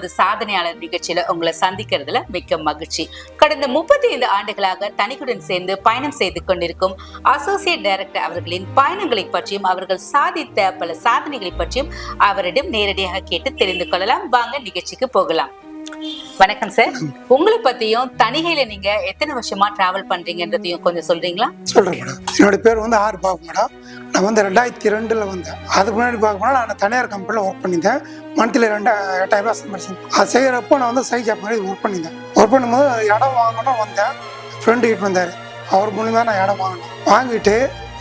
ஒரு சாதனையாளர் நிகழ்ச்சியில உங்களை சந்திக்கிறதுல மிக்க மகிழ்ச்சி. கடந்த 35 ஆண்டுகளாக தனிக்குடன் சேர்ந்து பயணம் செய்து கொண்டிருக்கும் அசோசியேட் டைரக்டர் அவர்களின் பயணங்களை பற்றியும் அவர்கள் சாதித்த பல சாதனைகளை பற்றியும் அவரிடம் நேரடியாக கேட்டு தெரிந்து கொள்ளலாம். வாங்க நிகழ்ச்சிக்கு போகலாம். வணக்கம் சார். உங்களை பத்தியும் தனிகையில நீங்க எத்தனை வருஷமா டிராவல் பண்றீங்கன்றதையும் கொஞ்சம் சொல்றீங்களா? சொல்றேன் மேடம். என்னோட பேர் ஆர் பாபு மேடம். நான் 2002 வந்தேன். அதுக்கு முன்னாடி பார்க்கணும் நான் தனியார் கம்பெனியில் ஒர்க் பண்ணியிருந்தேன். மந்த்லி 8,000 ரூபாய் சம்பாரிச்சேன். அது செய்யறப்போ நான் சை ஜாப் மாதிரி ஒர்க் பண்ணியிருந்தேன். ஒர்க் பண்ணும்போது இடம் வாங்கணும் வந்தேன். ஃப்ரெண்டு கிட்ட வந்தார். அவர் மூலியமாக நான் இடம் வாங்கினேன். வாங்கிட்டு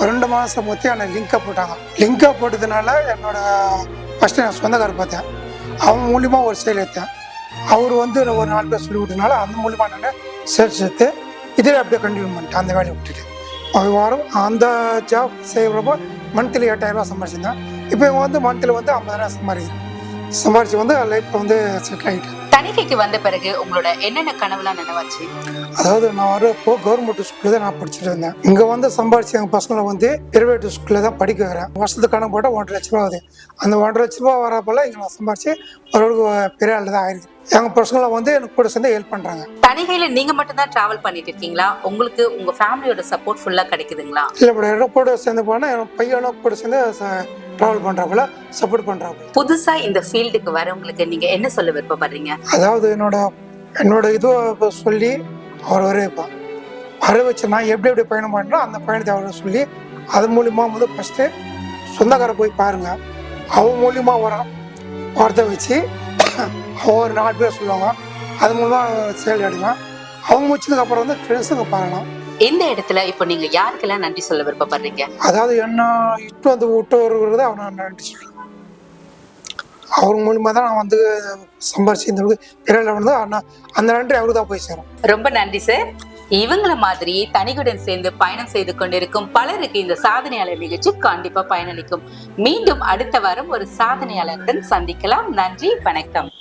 2 மாதம் பற்றி என்னை லிங்காக போட்டாங்க. லிங்காக போட்டதுனால என்னோட ஃபஸ்ட்டு நான் சொந்தக்காரர் பார்த்தேன். அவன் மூலியமாக ஒரு செயல் எடுத்தேன். அவர் ஒரு 4 பேர் சொல்லி விட்டனால அந்த மூலியமாக நான் சேர்த்து சேர்த்து இதில் அப்படியே கண்டினியூ பண்ணிட்டேன். அந்த வேலையை விட்டுட்டு வாரம் அந்த ஜாப் செய்கிறப்போ மந்த்லி 8,000 ரூபாய் சம்பாரிச்சிருந்தேன். இப்போ இவங்க மந்த்லி 50,000 சம்பாரிச்சு லைஃப்பில் செட்டில் ஆகிட்டேன். தணிக்கைக்கு வந்த பிறகு உங்களோட என்னென்ன கனவுலாம் நினைவாச்சு? அதாவது நான் வரப்போ கவர்மெண்ட் ஸ்கூலில் தான் நான் படிச்சுட்டு இருந்தேன். இங்கே சம்பாரிச்சு எங்கள் பசங்களை பிரைவேட் ஸ்கூலில் தான் படிக்க வைக்கிறேன். வருஷத்துக்கு கணக்கு போட்டால் 1,50,000 ரூபா ஆகுது. அந்த 1,50,000 ரூபா வரப்போல இங்கே நான் சம்பாரிச்சு ஓரளவுக்கு பெரிய ஆள் தான் ஆயிருக்கு. எங்கள் பசங்களை எனக்கு கூட சேர்ந்து ஹெல்ப் பண்ணுறாங்க. தணிகையில நீங்க மட்டும் தான் டிராவல் பண்ணிட்டு இருக்கீங்களா? உங்களுக்கு உங்க ஃபேமிலியோட சப்போர்ட் ஃபுல்லா கிடைக்குதுங்களா? இல்லை மேடம், கூட சேர்ந்து போனால் என் பையனும் கூட சேர்ந்து ட்ராவல் பண்ணுறாப்புல சப்போர்ட் பண்ணுறாப்புல. புதுசா இந்த ஃபீல்டுக்கு வரவங்களுக்கு நீங்க என்ன சொல்ல விருப்பப்படுறீங்க? அதாவது என்னோட இதுவை சொல்லி அவர் வர வைப்பேன். வர வச்சு நான் எப்படி பயணம் பண்ணுறோம் அந்த பயணத்தை அவரை சொல்லி அது மூலிமா ஃபஸ்ட்டு சொந்தக்காரை போய் பாருங்க. அவன் மூலியமா வரத வச்சு ஒரு 4 பேர் சொல்லுவாங்க. அது மூலமா செயல் அடைவேன். அவங்க முடிச்சதுக்கு அப்புறம் ஃப்ரெண்ட்ஸுங்க பார்க்கலாம். இந்த இடத்துல இப்போ நீங்க யாருக்கெல்லாம் நன்றி சொல்ல விருப்பப்படுறீங்க? அதாவது என்ன இட்டு விட்டவர்கள் அவனை நன்றி சொல்றேன். அவர் மூலியமா தான் நான் சம்பாரிச்சு இந்த பிறகு அந்த நன்றி அவருக்கு தான் போய் சேரும். ரொம்ப நன்றி சார். இவங்கள மாதிரி தனிகுடன் சேர்ந்து பயணம் செய்து கொண்டிருக்கும் பலருக்கு இந்த சாதனையாளர் நிகழ்ச்சி கண்டிப்பா பயனளிக்கும். மீண்டும் அடுத்த வாரம் ஒரு சாதனையாளருடன் சந்திக்கலாம். நன்றி, வணக்கம்.